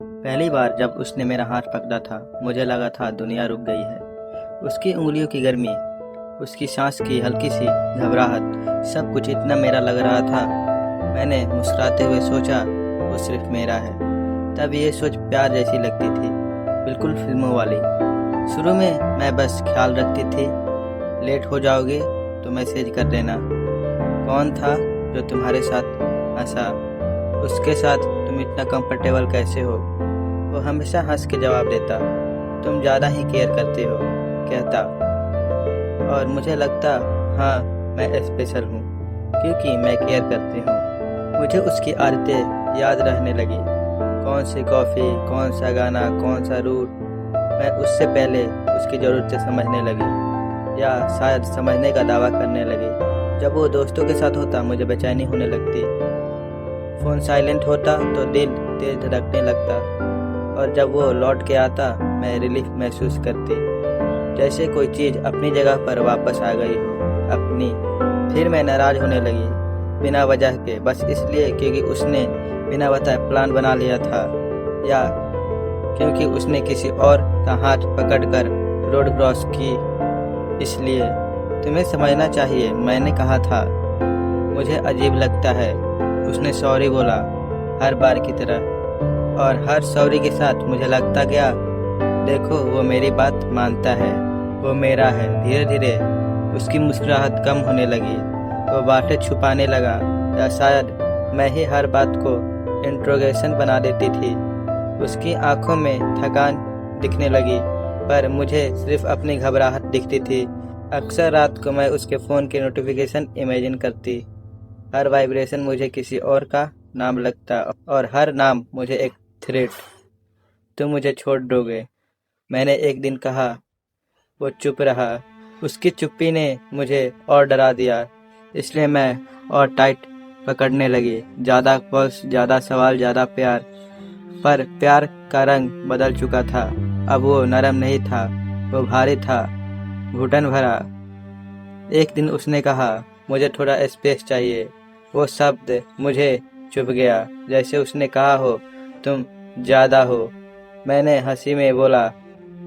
पहली बार जब उसने मेरा हाथ पकड़ा था, मुझे लगा था दुनिया रुक गई है। उसकी उंगलियों की गर्मी, उसकी सांस की हल्की सी घबराहट, सब कुछ इतना मेरा लग रहा था। मैंने मुस्कुराते हुए सोचा, वो सिर्फ मेरा है। तब ये सोच प्यार जैसी लगती थी, बिल्कुल फिल्मों वाली। शुरू में मैं बस ख्याल रखती थी, लेट हो जाओगे तो मैसेज कर देना। कौन था जो तुम्हारे साथ हंसा, उसके साथ तुम इतना कंफर्टेबल कैसे हो। वो हमेशा हंस के जवाब देता, तुम ज़्यादा ही केयर करते हो, कहता। और मुझे लगता, हाँ मैं स्पेशल हूँ क्योंकि मैं केयर करती हूँ। मुझे उसकी आदतें याद रहने लगी, कौन सी कॉफ़ी, कौन सा गाना, कौन सा रूट। मैं उससे पहले उसकी ज़रूरतें समझने लगी, या शायद समझने का दावा करने लगी। जब वो दोस्तों के साथ होता मुझे बेचैनी होने लगती, फ़ोन साइलेंट होता तो दिल तेज धड़कने लगता, और जब वो लौट के आता मैं रिलीफ महसूस करती, जैसे कोई चीज़ अपनी जगह पर वापस आ गई हो अपनी। फिर मैं नाराज़ होने लगी, बिना वजह के, बस इसलिए क्योंकि उसने बिना बताए प्लान बना लिया था, या क्योंकि उसने किसी और का हाथ पकड़कर रोड क्रॉस की। इसलिए तुम्हें समझना चाहिए, मैंने कहा था। मुझे अजीब लगता है, उसने सॉरी बोला, हर बार की तरह। और हर सॉरी के साथ मुझे लगता गया, देखो वो मेरी बात मानता है, वो मेरा है। धीरे धीरे उसकी मुस्कुराहट कम होने लगी, वो बातें छुपाने लगा, या शायद मैं ही हर बात को इंट्रोगेशन बना देती थी। उसकी आंखों में थकान दिखने लगी, पर मुझे सिर्फ अपनी घबराहट दिखती थी। अक्सर रात को मैं उसके फ़ोन की नोटिफिकेशन इमेजिन करती, हर वाइब्रेशन मुझे किसी और का नाम लगता, और हर नाम मुझे एक थ्रेट, तुम मुझे छोड़ दोगे, मैंने एक दिन कहा। वो चुप रहा, उसकी चुप्पी ने मुझे और डरा दिया, इसलिए मैं और टाइट पकड़ने लगी। ज़्यादा पल्स, ज़्यादा सवाल, ज़्यादा प्यार। पर प्यार का रंग बदल चुका था, अब वो नरम नहीं था, वो भारी था, घुटन भरा। एक दिन उसने कहा, मुझे थोड़ा स्पेस चाहिए। वो शब्द मुझे चुभ गया, जैसे उसने कहा हो, तुम ज़्यादा हो। मैंने हंसी में बोला,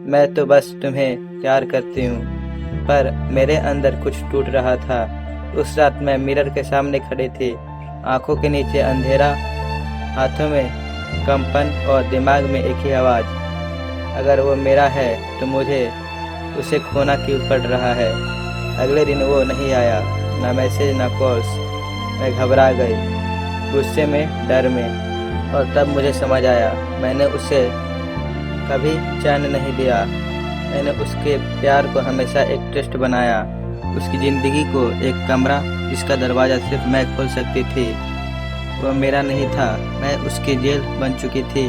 मैं तो बस तुम्हें प्यार करती हूँ। पर मेरे अंदर कुछ टूट रहा था। उस रात मैं मिरर के सामने खड़ी थी, आंखों के नीचे अंधेरा, हाथों में कंपन और दिमाग में एक ही आवाज़, अगर वो मेरा है तो मुझे उसे खोना क्यों पड़ रहा है। अगले दिन वो नहीं आया, ना मैसेज ना कॉल्स। मैं घबरा गई, गुस्से में, डर में। और तब मुझे समझ आया, मैंने उसे कभी चैन नहीं दिया। मैंने उसके प्यार को हमेशा एक टेस्ट बनाया, उसकी ज़िंदगी को एक कमरा जिसका दरवाज़ा सिर्फ मैं खोल सकती थी। वो मेरा नहीं था, मैं उसकी जेल बन चुकी थी।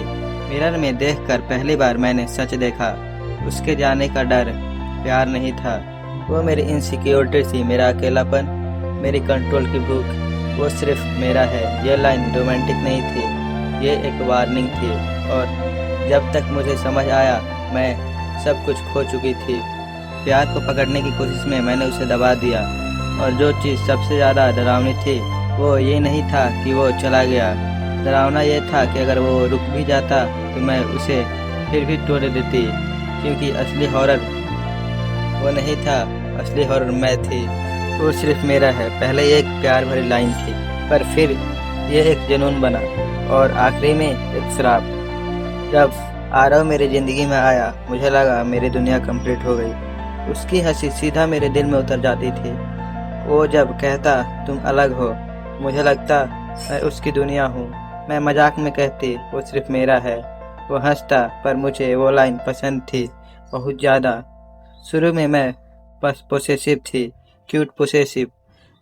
मिरर में देखकर पहली बार मैंने सच देखा, उसके जाने का डर प्यार नहीं था, वो मेरी इनसिक्योरिटी थी, मेरा अकेलापन, मेरी कंट्रोल की भूख। वो सिर्फ मेरा है। ये लाइन रोमांटिक नहीं थी, ये एक वार्निंग थी। और जब तक मुझे समझ आया, मैं सब कुछ खो चुकी थी। प्यार को पकड़ने की कोशिश में मैंने उसे दबा दिया, और जो चीज़ सबसे ज़्यादा डरावनी थी वो ये नहीं था कि वो चला गया, डरावना ये था कि अगर वो रुक भी जाता तो मैं उसे फिर भी तोड़ देती, क्योंकि असली हॉरर वो नहीं था, असली हॉरर मैं थी। वो सिर्फ मेरा है, पहले एक प्यार भरी लाइन थी, पर फिर ये एक जुनून बना, और आखिरी में एक श्राप। जब आरव मेरी ज़िंदगी में आया, मुझे लगा मेरी दुनिया कंप्लीट हो गई। उसकी हंसी सीधा मेरे दिल में उतर जाती थी। वो जब कहता, तुम अलग हो, मुझे लगता मैं उसकी दुनिया हूँ। मैं मजाक में कहती, वो सिर्फ मेरा है। वो हंसता, पर मुझे वो लाइन पसंद थी, बहुत ज़्यादा। शुरू में मैं बस पोसेसिव थी, क्यूट पोसेसिव।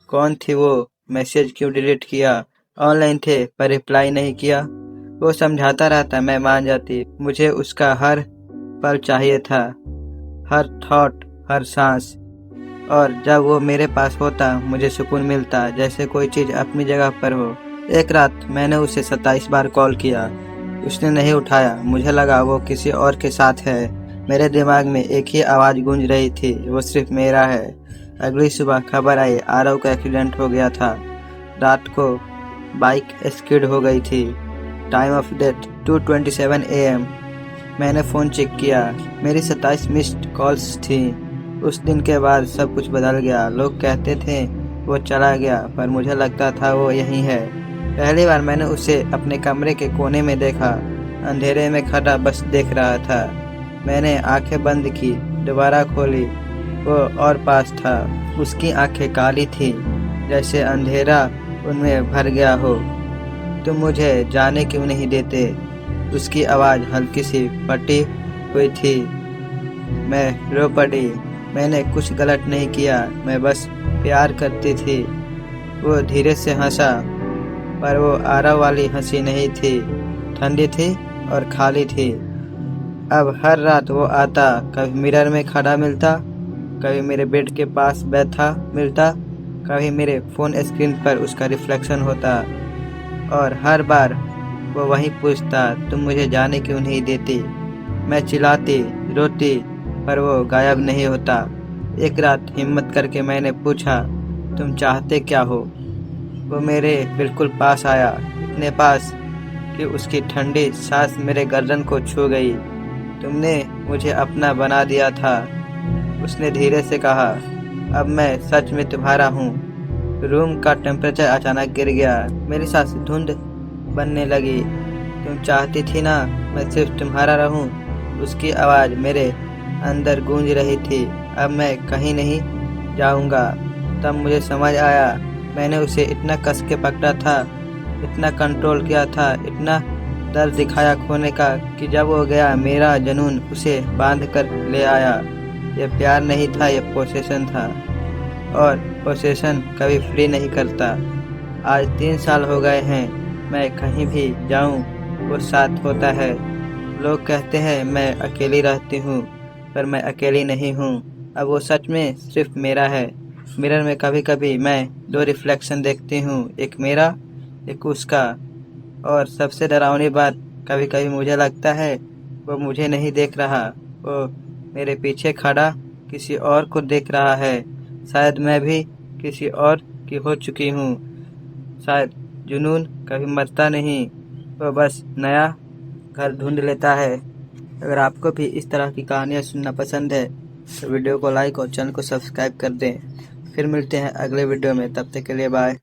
कौन थी वो, मैसेज क्यों डिलीट किया, ऑनलाइन थे पर रिप्लाई नहीं किया। वो समझाता रहता, मैं मान जाती। मुझे उसका हर पल चाहिए था, हर थॉट, हर सांस। और जब वो मेरे पास होता मुझे सुकून मिलता, जैसे कोई चीज़ अपनी जगह पर हो। एक रात मैंने उसे 27 बार कॉल किया, उसने नहीं उठाया। मुझे लगा वो किसी और के साथ है। मेरे दिमाग में एक ही आवाज़ गूंज रही थी, वो सिर्फ मेरा है। अगली सुबह खबर आई, आरव का एक्सीडेंट हो गया था। रात को बाइक स्किड हो गई थी। Time of death 2:27 AM। मैंने फ़ोन चेक किया, मेरी 27 मिस्ड कॉल्स थी। उस दिन के बाद सब कुछ बदल गया। लोग कहते थे वो चला गया, पर मुझे लगता था वो यहीं है। पहली बार मैंने उसे अपने कमरे के कोने में देखा, अंधेरे में खड़ा बस देख रहा था। मैंने आंखें बंद की, दोबारा खोली, वो और पास था। उसकी आंखें काली थी, जैसे अंधेरा उनमें भर गया हो। तुम मुझे जाने क्यों नहीं देते? उसकी आवाज़ हल्की सी फटी हुई थी। मैं रो पड़ी। मैंने कुछ गलत नहीं किया, मैं बस प्यार करती थी। वो धीरे से हंसा, पर वो आरव वाली हंसी नहीं थी, ठंडी थी और खाली थी। अब हर रात वो आता, कभी मिरर में खड़ा मिलता, कभी मेरे बेड के पास बैठा मिलता, कभी मेरे फ़ोन स्क्रीन पर उसका रिफ्लेक्शन होता, और हर बार वो वही पूछता, तुम मुझे जाने क्यों नहीं देती? मैं चिल्लाती, रोती, पर वो गायब नहीं होता। एक रात हिम्मत करके मैंने पूछा, तुम चाहते क्या हो? वो मेरे बिल्कुल पास आया, इतने पास कि उसकी ठंडी सांस मेरे गर्दन को छू गई। तुमने मुझे अपना बना दिया था, उसने धीरे से कहा। अब मैं सच में तुम्हारा हूँ। रूम का टेम्परेचर अचानक गिर गया, मेरी सांस धुंध बनने लगी। तुम चाहती थी ना मैं सिर्फ तुम्हारा रहूं? उसकी आवाज़ मेरे अंदर गूंज रही थी। अब मैं कहीं नहीं जाऊंगा। तब मुझे समझ आया, मैंने उसे इतना कस के पकड़ा था, इतना कंट्रोल किया था, इतना दर्द दिखाया खोने का, कि जब वो गया मेरा जुनून उसे बांध कर ले आया। ये प्यार नहीं था, ये पोसेशन था, और पोसेशन कभी फ्री नहीं करता। आज 3 साल हो गए हैं, मैं कहीं भी जाऊं वो साथ होता है। लोग कहते हैं मैं अकेली रहती हूँ, पर मैं अकेली नहीं हूँ। अब वो सच में सिर्फ मेरा है। मिरर में कभी कभी मैं 2 रिफ्लेक्शन देखती हूँ, एक मेरा, एक उसका। और सबसे डरावनी बात, कभी कभी मुझे लगता है वो मुझे नहीं देख रहा, वो मेरे पीछे खड़ा किसी और को देख रहा है। शायद मैं भी किसी और की हो चुकी हूँ। शायद जुनून कभी मरता नहीं, वो बस नया घर ढूंढ लेता है। अगर आपको भी इस तरह की कहानियाँ सुनना पसंद है तो वीडियो को लाइक और चैनल को सब्सक्राइब कर दें। फिर मिलते हैं अगले वीडियो में, तब तक के लिए बाय।